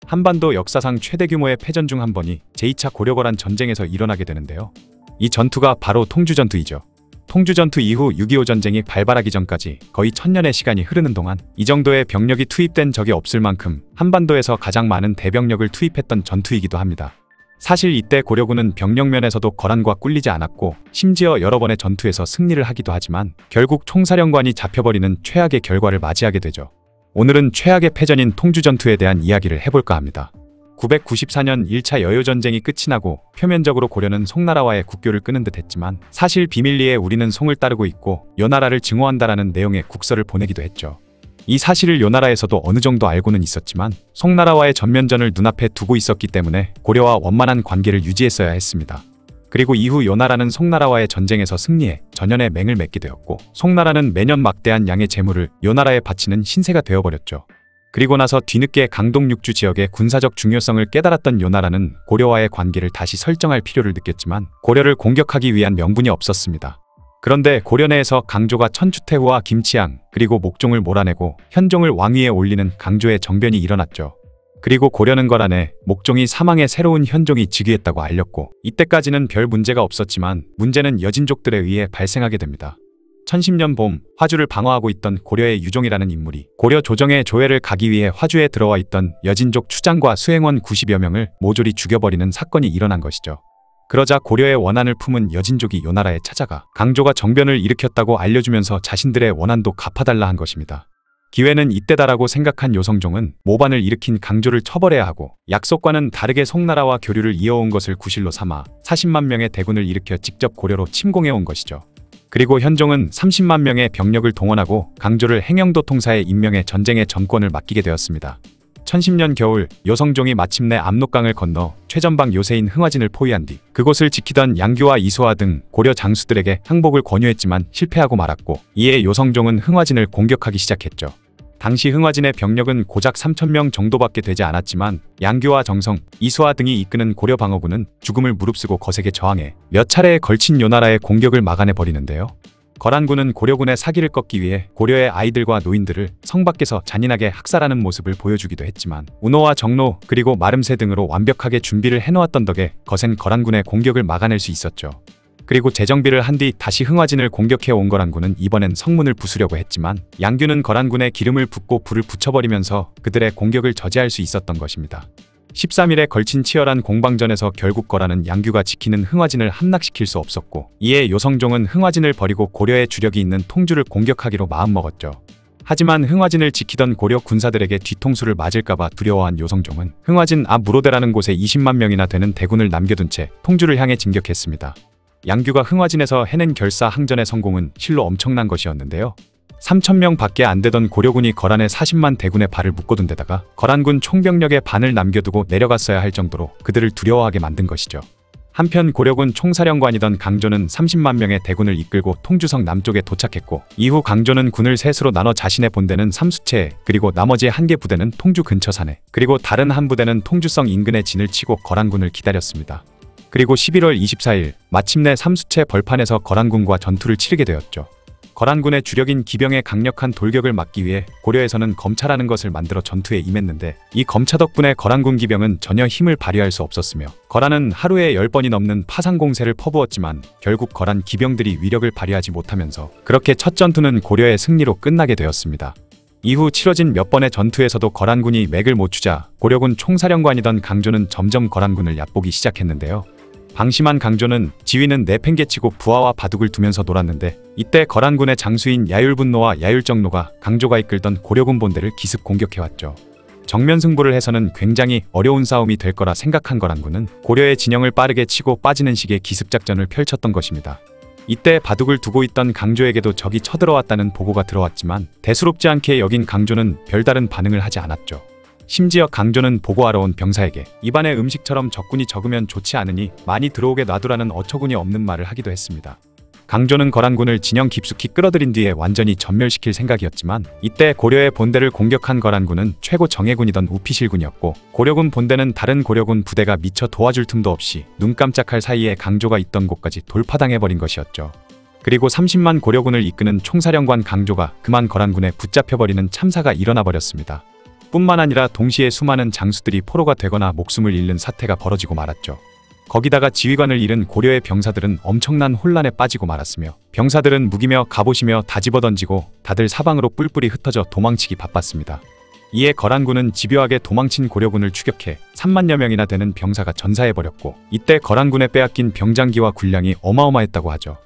한반도 역사상 최대 규모의 패전 중 한 번이 제2차 고려거란 전쟁에서 일어나게 되는데요. 이 전투가 바로 통주전투이죠. 통주전투 이후 6.25 전쟁이 발발하기 전까지 거의 1000년의 시간이 흐르는 동안 이 정도의 병력이 투입된 적이 없을 만큼 한반도에서 가장 많은 대병력을 투입했던 전투이기도 합니다. 사실 이때 고려군은 병력면에서도 거란과 꿀리지 않았고 심지어 여러 번의 전투에서 승리를 하기도 하지만 결국 총사령관이 잡혀버리는 최악의 결과를 맞이하게 되죠. 오늘은 최악의 패전인 통주전투에 대한 이야기를 해볼까 합니다. 994년 1차 여효전쟁이 끝이 나고 표면적으로 고려는 송나라와의 국교를 끊은 듯 했지만 사실 비밀리에 우리는 송을 따르고 있고 요나라를 증오한다라는 내용의 국서를 보내기도 했죠. 이 사실을 요나라에서도 어느 정도 알고는 있었지만 송나라와의 전면전을 눈앞에 두고 있었기 때문에 고려와 원만한 관계를 유지했어야 했습니다. 그리고 이후 요나라는 송나라와의 전쟁에서 승리해 전연의 맹을 맺게 되었고 송나라는 매년 막대한 양의 재물을 요나라에 바치는 신세가 되어버렸죠. 그리고 나서 뒤늦게 강동 육주 지역의 군사적 중요성을 깨달았던 요나라는 고려와의 관계를 다시 설정할 필요를 느꼈지만 고려를 공격하기 위한 명분이 없었습니다. 그런데 고려 내에서 강조가 천추태후와 김치향 그리고 목종을 몰아내고 현종을 왕위에 올리는 강조의 정변이 일어났죠. 그리고 고려는 거란에 목종이 사망해 새로운 현종이 즉위했다고 알렸고 이때까지는 별 문제가 없었지만 문제는 여진족들에 의해 발생하게 됩니다. 1010년 봄 화주를 방어하고 있던 고려의 유종이라는 인물이 고려 조정의 조회를 가기 위해 화주에 들어와 있던 여진족 추장과 수행원 90여 명을 모조리 죽여버리는 사건이 일어난 것이죠. 그러자 고려의 원한을 품은 여진족이 요나라에 찾아가 강조가 정변을 일으켰다고 알려주면서 자신들의 원한도 갚아달라 한 것입니다. 기회는 이때다라고 생각한 요성종은 모반을 일으킨 강조를 처벌해야 하고 약속과는 다르게 송나라와 교류를 이어온 것을 구실로 삼아 40만 명의 대군을 일으켜 직접 고려로 침공해온 것이죠. 그리고 현종은 30만 명의 병력을 동원하고 강조를 행영도 통사에 임명해 전쟁의 전권을 맡기게 되었습니다. 1010년 겨울 요성종이 마침내 압록강을 건너 최전방 요새인 흥화진을 포위한 뒤 그곳을 지키던 양규와 이소하 등 고려 장수들에게 항복을 권유했지만 실패하고 말았고 이에 요성종은 흥화진을 공격하기 시작했죠. 당시 흥화진의 병력은 고작 3000명 정도밖에 되지 않았지만 양규와 정성, 이소하 등이 이끄는 고려 방어군은 죽음을 무릅쓰고 거세게 저항해 몇 차례에 걸친 요나라의 공격을 막아내버리는데요. 거란군은 고려군의 사기를 꺾기 위해 고려의 아이들과 노인들을 성 밖에서 잔인하게 학살하는 모습을 보여주기도 했지만 운호와 정로 그리고 마름새 등으로 완벽하게 준비를 해놓았던 덕에 거센 거란군의 공격을 막아낼 수 있었죠. 그리고 재정비를 한 뒤 다시 흥화진을 공격해온 거란군은 이번엔 성문을 부수려고 했지만 양규는 거란군의 기름을 붓고 불을 붙여버리면서 그들의 공격을 저지할 수 있었던 것입니다. 13일에 걸친 치열한 공방전에서 결국 거란은 양규가 지키는 흥화진을 함락시킬 수 없었고 이에 요성종은 흥화진을 버리고 고려의 주력이 있는 통주를 공격하기로 마음먹었죠. 하지만 흥화진을 지키던 고려 군사들에게 뒤통수를 맞을까봐 두려워한 요성종은 흥화진 앞 무로대라는 곳에 20만 명이나 되는 대군을 남겨둔 채 통주를 향해 진격했습니다. 양규가 흥화진에서 해낸 결사 항전의 성공은 실로 엄청난 것이었는데요. 3000명 밖에 안 되던 고려군이 거란의 40만 대군의 발을 묶어둔 데다가 거란군 총병력의 반을 남겨두고 내려갔어야 할 정도로 그들을 두려워하게 만든 것이죠. 한편 고려군 총사령관이던 강조는 30만 명의 대군을 이끌고 통주성 남쪽에 도착했고 이후 강조는 군을 셋으로 나눠 자신의 본대는 삼수채 그리고 나머지 한 개 부대는 통주 근처 산에 그리고 다른 한 부대는 통주성 인근에 진을 치고 거란군을 기다렸습니다. 그리고 11월 24일 마침내 삼수채 벌판에서 거란군과 전투를 치르게 되었죠. 거란군의 주력인 기병의 강력한 돌격을 막기 위해 고려에서는 검차라는 것을 만들어 전투에 임했는데 이 검차 덕분에 거란군 기병은 전혀 힘을 발휘할 수 없었으며 거란은 하루에 10번이 넘는 파상공세를 퍼부었지만 결국 거란 기병들이 위력을 발휘하지 못하면서 그렇게 첫 전투는 고려의 승리로 끝나게 되었습니다. 이후 치러진 몇 번의 전투에서도 거란군이 맥을 못 추자 고려군 총사령관이던 강조는 점점 거란군을 얕보기 시작했는데요. 방심한 강조는 지휘는 내팽개치고 부하와 바둑을 두면서 놀았는데 이때 거란군의 장수인 야율분노와 야율정노가 강조가 이끌던 고려군 본대를 기습 공격해왔죠. 정면 승부를 해서는 굉장히 어려운 싸움이 될 거라 생각한 거란군은 고려의 진영을 빠르게 치고 빠지는 식의 기습작전을 펼쳤던 것입니다. 이때 바둑을 두고 있던 강조에게도 적이 쳐들어왔다는 보고가 들어왔지만 대수롭지 않게 여긴 강조는 별다른 반응을 하지 않았죠. 심지어 강조는 보고하러 온 병사에게 입안에 음식처럼 적군이 적으면 좋지 않으니 많이 들어오게 놔두라는 어처구니 없는 말을 하기도 했습니다. 강조는 거란군을 진영 깊숙이 끌어들인 뒤에 완전히 전멸시킬 생각이었지만 이때 고려의 본대를 공격한 거란군은 최고 정예군이던 우피실군이었고 고려군 본대는 다른 고려군 부대가 미처 도와줄 틈도 없이 눈 깜짝할 사이에 강조가 있던 곳까지 돌파당해버린 것이었죠. 그리고 30만 고려군을 이끄는 총사령관 강조가 그만 거란군에 붙잡혀버리는 참사가 일어나 버렸습니다. 뿐만 아니라 동시에 수많은 장수들이 포로가 되거나 목숨을 잃는 사태가 벌어지고 말았죠. 거기다가 지휘관을 잃은 고려의 병사들은 엄청난 혼란에 빠지고 말았으며 병사들은 무기며 갑옷이며 다 집어던지고 다들 사방으로 뿔뿔이 흩어져 도망치기 바빴습니다. 이에 거란군은 집요하게 도망친 고려군을 추격해 3만여 명이나 되는 병사가 전사해버렸고 이때 거란군에 빼앗긴 병장기와 군량이 어마어마했다고 하죠.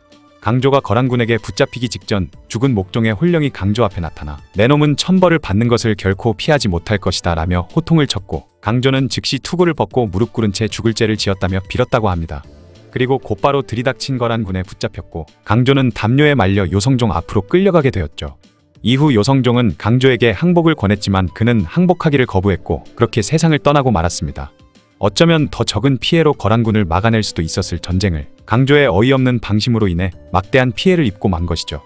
강조가 거란군에게 붙잡히기 직전 죽은 목종의 홀령이 강조 앞에 나타나 내 놈은 천벌을 받는 것을 결코 피하지 못할 것이다 라며 호통을 쳤고 강조는 즉시 투구를 벗고 무릎 꿇은 채 죽을 죄를 지었다며 빌었다고 합니다. 그리고 곧바로 들이닥친 거란군에 붙잡혔고 강조는 담요에 말려 요성종 앞으로 끌려가게 되었죠. 이후 요성종은 강조에게 항복을 권했지만 그는 항복하기를 거부했고 그렇게 세상을 떠나고 말았습니다. 어쩌면 더 적은 피해로 거란군을 막아낼 수도 있었을 전쟁을 강조의 어이없는 방심으로 인해 막대한 피해를 입고 만 것이죠.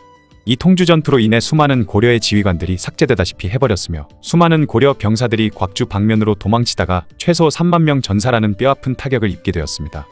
이 통주전투로 인해 수많은 고려의 지휘관들이 삭제되다시피 해버렸으며 수많은 고려 병사들이 곽주 방면으로 도망치다가 최소 3만 명 전사라는 뼈아픈 타격을 입게 되었습니다.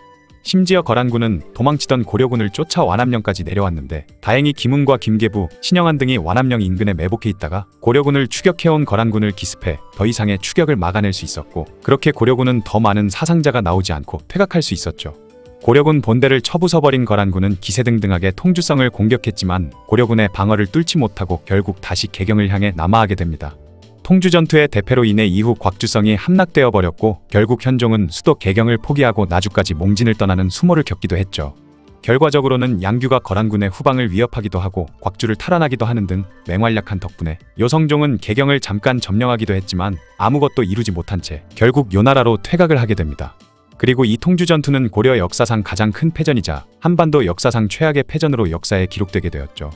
심지어 거란군은 도망치던 고려군을 쫓아 완암령까지 내려왔는데 다행히 김웅과 김계부, 신영한 등이 완암령 인근에 매복해 있다가 고려군을 추격해온 거란군을 기습해 더 이상의 추격을 막아낼 수 있었고 그렇게 고려군은 더 많은 사상자가 나오지 않고 퇴각할 수 있었죠. 고려군 본대를 쳐부숴버린 거란군은 기세등등하게 통주성을 공격했지만 고려군의 방어를 뚫지 못하고 결국 다시 개경을 향해 남하하게 됩니다. 통주전투의 대패로 인해 이후 곽주성이 함락되어 버렸고 결국 현종은 수도 개경을 포기하고 나주까지 몽진을 떠나는 수모를 겪기도 했죠. 결과적으로는 양규가 거란군의 후방을 위협하기도 하고 곽주를 탈환하기도 하는 등 맹활약한 덕분에 요성종은 개경을 잠깐 점령하기도 했지만 아무것도 이루지 못한 채 결국 요나라로 퇴각을 하게 됩니다. 그리고 이 통주전투는 고려 역사상 가장 큰 패전이자 한반도 역사상 최악의 패전으로 역사에 기록되게 되었죠.